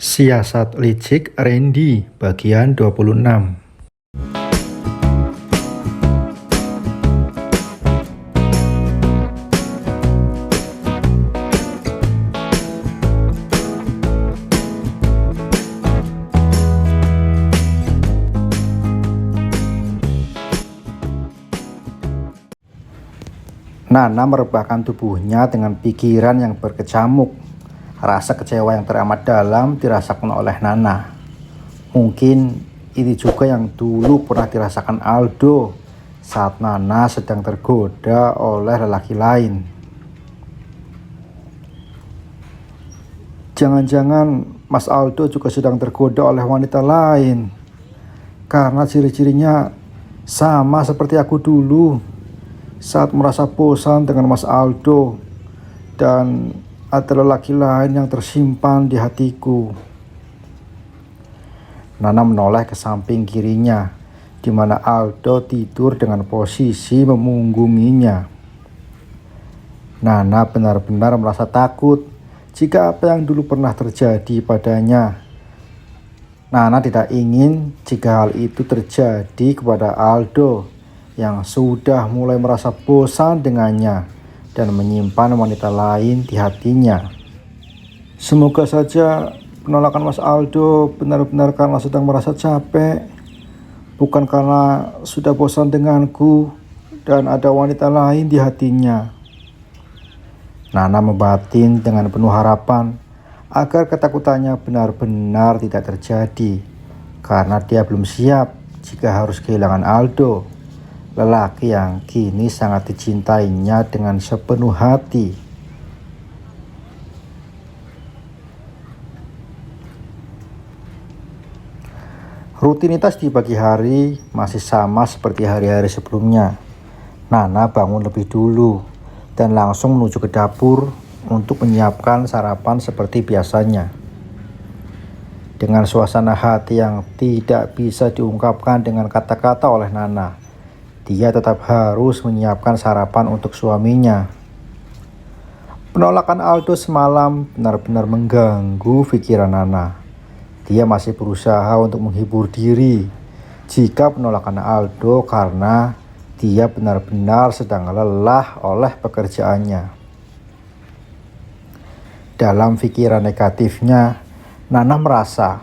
Siasat licik Randy bagian 26. Nana merebahkan tubuhnya dengan pikiran yang berkecamuk. Rasa kecewa yang teramat dalam dirasakan oleh Nana. Mungkin ini juga yang dulu pernah dirasakan Aldo saat Nana sedang tergoda oleh lelaki lain. Jangan-jangan Mas Aldo juga sedang tergoda oleh wanita lain, karena ciri-cirinya sama seperti aku dulu saat merasa bosan dengan Mas Aldo, dan ada lelaki lain yang tersimpan di hatiku. Nana menoleh ke samping kirinya, di mana Aldo tidur dengan posisi memunggunginya. Nana benar-benar merasa takut jika apa yang dulu pernah terjadi padanya. Nana tidak ingin jika hal itu terjadi kepada Aldo yang sudah mulai merasa bosan dengannya dan menyimpan wanita lain di hatinya. Semoga saja penolakan Mas Aldo benar-benar karena sedang merasa capek, bukan karena sudah bosan denganku dan ada wanita lain di hatinya. Nana membatin dengan penuh harapan agar ketakutannya benar-benar tidak terjadi, karena dia belum siap jika harus kehilangan Aldo, lelaki yang kini sangat dicintainya dengan sepenuh hati. Rutinitas di pagi hari masih sama seperti hari-hari sebelumnya. Nana bangun lebih dulu dan langsung menuju ke dapur untuk menyiapkan sarapan seperti biasanya. Dengan suasana hati yang tidak bisa diungkapkan dengan kata-kata oleh Nana, dia tetap harus menyiapkan sarapan untuk suaminya. Penolakan Aldo semalam benar-benar mengganggu pikiran Nana. Dia masih berusaha untuk menghibur diri jika penolakan Aldo karena dia benar-benar sedang lelah oleh pekerjaannya. Dalam pikiran negatifnya, Nana merasa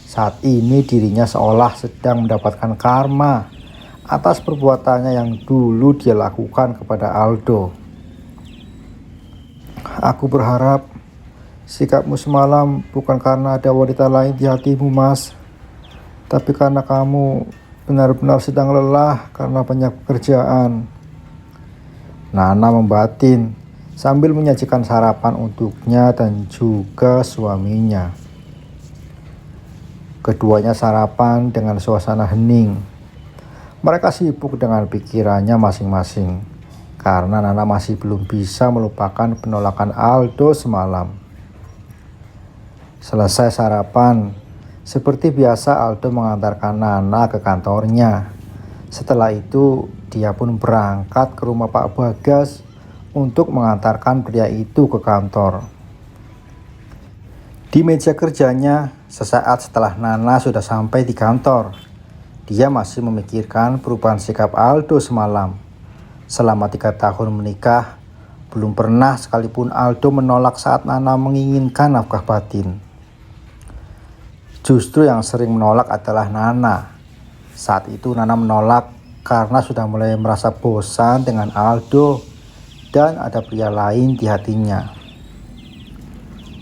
saat ini dirinya seolah sedang mendapatkan karma atas perbuatannya yang dulu dia lakukan kepada Aldo. Aku berharap sikapmu semalam bukan karena ada wanita lain di hatimu, Mas, tapi karena kamu benar-benar sedang lelah karena banyak pekerjaan. Nana membatin sambil menyajikan sarapan untuknya dan juga suaminya. Keduanya sarapan dengan suasana hening. Mereka sibuk dengan pikirannya masing-masing, karena Nana masih belum bisa melupakan penolakan Aldo semalam. Selesai sarapan, seperti biasa Aldo mengantarkan Nana ke kantornya. Setelah itu, dia pun berangkat ke rumah Pak Bagas untuk mengantarkan pria itu ke kantor. Di meja kerjanya, sesaat setelah Nana sudah sampai di kantor, dia masih memikirkan perubahan sikap Aldo semalam. Selama 3 tahun menikah, belum pernah sekalipun Aldo menolak saat Nana menginginkan nafkah batin. Justru yang sering menolak adalah Nana. Saat itu Nana menolak karena sudah mulai merasa bosan dengan Aldo dan ada pria lain di hatinya.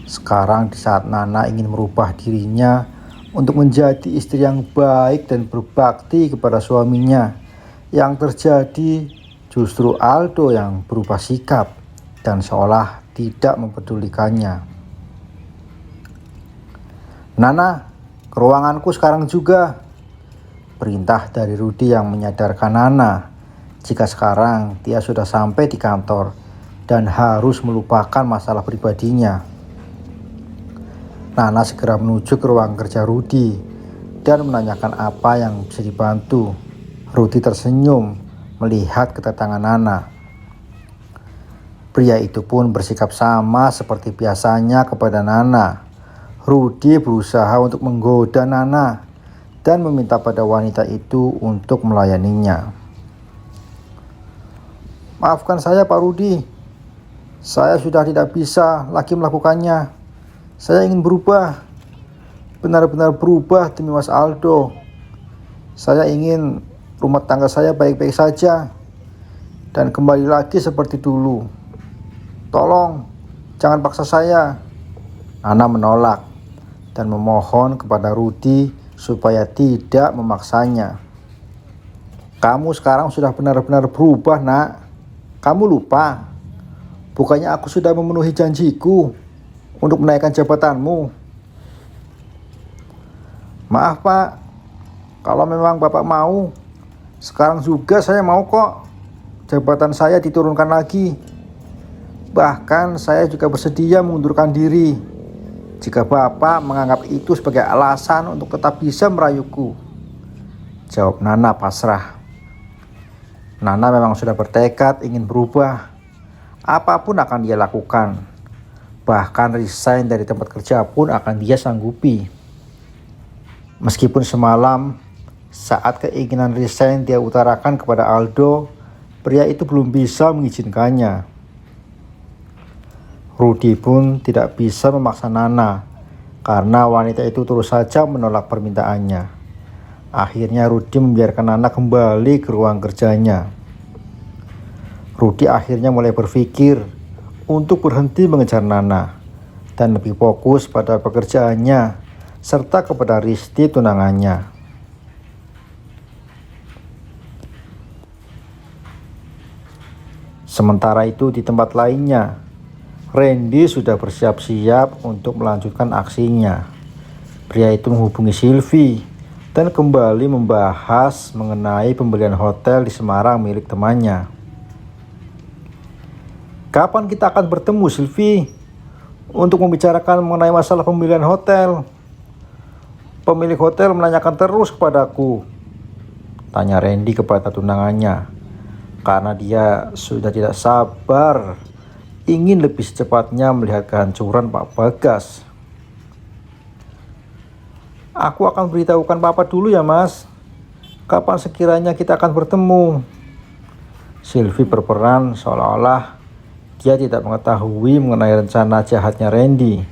Sekarang di saat Nana ingin merubah dirinya untuk menjadi istri yang baik dan berbakti kepada suaminya, yang terjadi justru Aldo yang berubah sikap dan seolah tidak mempedulikannya. Nana, ke ruanganku sekarang juga, perintah dari Rudy yang menyadarkan Nana jika sekarang dia sudah sampai di kantor dan harus melupakan masalah pribadinya. Nana segera menuju ke ruang kerja Rudy dan menanyakan apa yang bisa dibantu. Rudy tersenyum melihat kedatangan Nana. Pria itu pun bersikap sama seperti biasanya kepada Nana. Rudy berusaha untuk menggoda Nana dan meminta pada wanita itu untuk melayaninya. "Maafkan saya Pak Rudy, saya sudah tidak bisa lagi melakukannya. Saya ingin berubah, benar-benar berubah demi Mas Aldo. Saya ingin rumah tangga saya baik-baik saja dan kembali lagi seperti dulu. Tolong, jangan paksa saya." Nana menolak dan memohon kepada Rudy supaya tidak memaksanya. "Kamu sekarang sudah benar-benar berubah, Nak. Kamu lupa? Bukannya aku sudah memenuhi janjiku untuk menaikkan jabatanmu?" "Maaf Pak, kalau memang Bapak mau, sekarang juga saya mau kok jabatan saya diturunkan lagi. Bahkan saya juga bersedia mengundurkan diri jika Bapak menganggap itu sebagai alasan untuk tetap bisa merayuku," jawab Nana pasrah. Nana memang sudah bertekad ingin berubah. Apapun akan dia lakukan. Bahkan resign dari tempat kerja pun akan dia sanggupi. Meskipun semalam saat keinginan resign dia utarakan kepada Aldo, pria itu belum bisa mengizinkannya. Rudy pun tidak bisa memaksa Nana karena wanita itu terus saja menolak permintaannya. Akhirnya Rudy membiarkan Nana kembali ke ruang kerjanya. Rudy akhirnya mulai berpikir untuk berhenti mengejar Nana dan lebih fokus pada pekerjaannya serta kepada Risti tunangannya. Sementara itu di tempat lainnya, Randy sudah bersiap-siap untuk melanjutkan aksinya. Pria itu menghubungi Sylvie dan kembali membahas mengenai pembelian hotel di Semarang milik temannya. "Kapan kita akan bertemu, Sylvie, untuk membicarakan mengenai masalah pembelian hotel? Pemilik hotel menanyakan terus kepadaku," tanya Randy kepada tunangannya, karena dia sudah tidak sabar ingin lebih secepatnya melihat kehancuran Pak Bagas. "Aku akan beritahukan Papa dulu ya Mas. Kapan sekiranya kita akan bertemu?" Sylvie berperan seolah-olah dia tidak mengetahui mengenai rencana jahatnya Randy.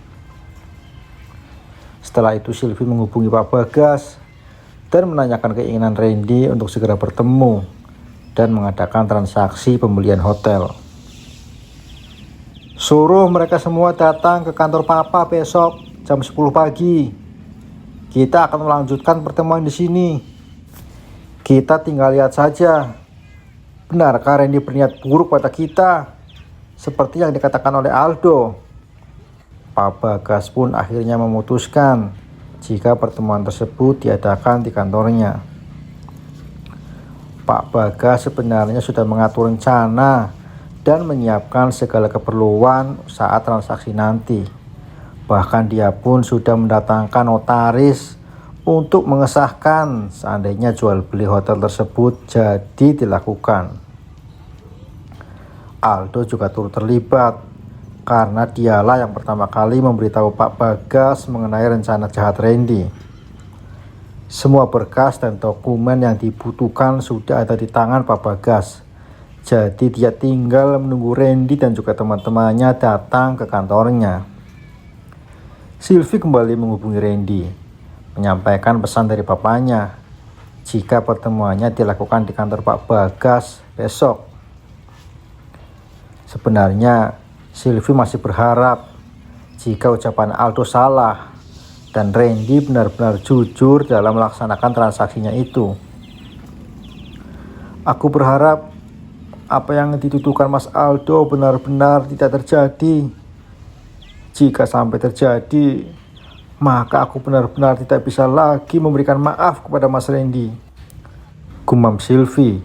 Setelah itu Sylvie menghubungi Pak Bagas dan menanyakan keinginan Randy untuk segera bertemu dan mengadakan transaksi pembelian hotel. "Suruh mereka semua datang ke kantor Papa besok jam 10 pagi. Kita akan melanjutkan pertemuan di sini. Kita tinggal lihat saja. Benarkah Randy berniat buruk pada kita, seperti yang dikatakan oleh Aldo?" Pak Bagas pun akhirnya memutuskan jika pertemuan tersebut diadakan di kantornya. Pak Bagas sebenarnya sudah mengatur rencana dan menyiapkan segala keperluan saat transaksi nanti. Bahkan dia pun sudah mendatangkan notaris untuk mengesahkan seandainya jual beli hotel tersebut jadi dilakukan. Aldo juga turut terlibat karena dialah yang pertama kali memberitahu Pak Bagas mengenai rencana jahat Randy. Semua berkas dan dokumen yang dibutuhkan sudah ada di tangan Pak Bagas. Jadi dia tinggal menunggu Randy dan juga teman-temannya datang ke kantornya. Sylvie kembali menghubungi Randy, menyampaikan pesan dari bapaknya jika pertemuannya dilakukan di kantor Pak Bagas besok. Sebenarnya Sylvie masih berharap jika ucapan Aldo salah dan Randy benar-benar jujur dalam melaksanakan transaksinya itu. "Aku berharap apa yang dituduhkan Mas Aldo benar-benar tidak terjadi. Jika sampai terjadi, maka aku benar-benar tidak bisa lagi memberikan maaf kepada Mas Randy," gumam Sylvie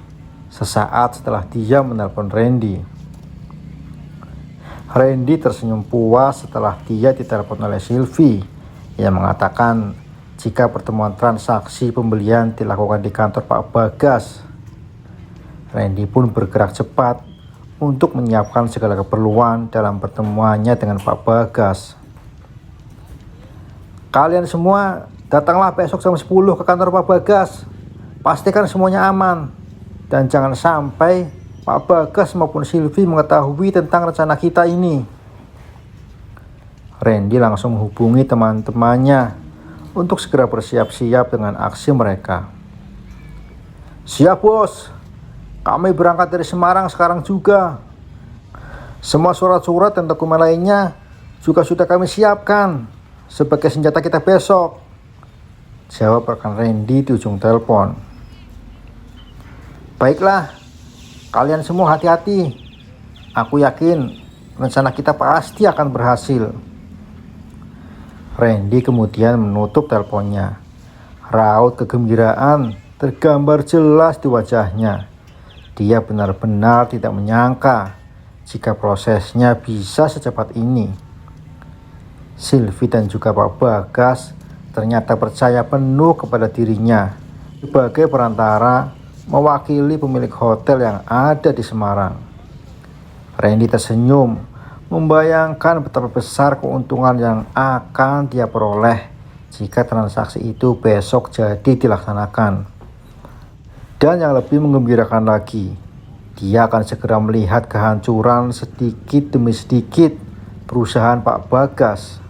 sesaat setelah dia menelpon Randy. Randy tersenyum puas setelah dia ditelepon oleh Sylvie yang mengatakan jika pertemuan transaksi pembelian dilakukan di kantor Pak Bagas. Randy pun bergerak cepat untuk menyiapkan segala keperluan dalam pertemuannya dengan Pak Bagas. Kalian semua datanglah besok jam 10 ke kantor Pak Bagas. Pastikan semuanya aman. Dan jangan sampai Pak Bagas maupun Silvi mengetahui tentang rencana kita ini. Randy langsung menghubungi teman-temannya untuk segera bersiap-siap dengan aksi mereka. Siap bos, kami berangkat dari Semarang sekarang juga. Semua surat-surat dan dokumen lainnya juga sudah kami siapkan sebagai senjata kita besok, jawab rekan Randy di ujung telepon. Baiklah, kalian semua hati-hati. Aku yakin rencana kita pasti akan berhasil. Randy kemudian menutup teleponnya. Raut kegembiraan tergambar jelas di wajahnya. Dia benar-benar tidak menyangka jika prosesnya bisa secepat ini. Silvi dan juga Pak Bagas ternyata percaya penuh kepada dirinya sebagai perantara mewakili pemilik hotel yang ada di Semarang. Randy tersenyum membayangkan betapa besar keuntungan yang akan dia peroleh jika transaksi itu besok jadi dilaksanakan. Dan yang lebih menggembirakan lagi, dia akan segera melihat kehancuran sedikit demi sedikit perusahaan Pak Bagas.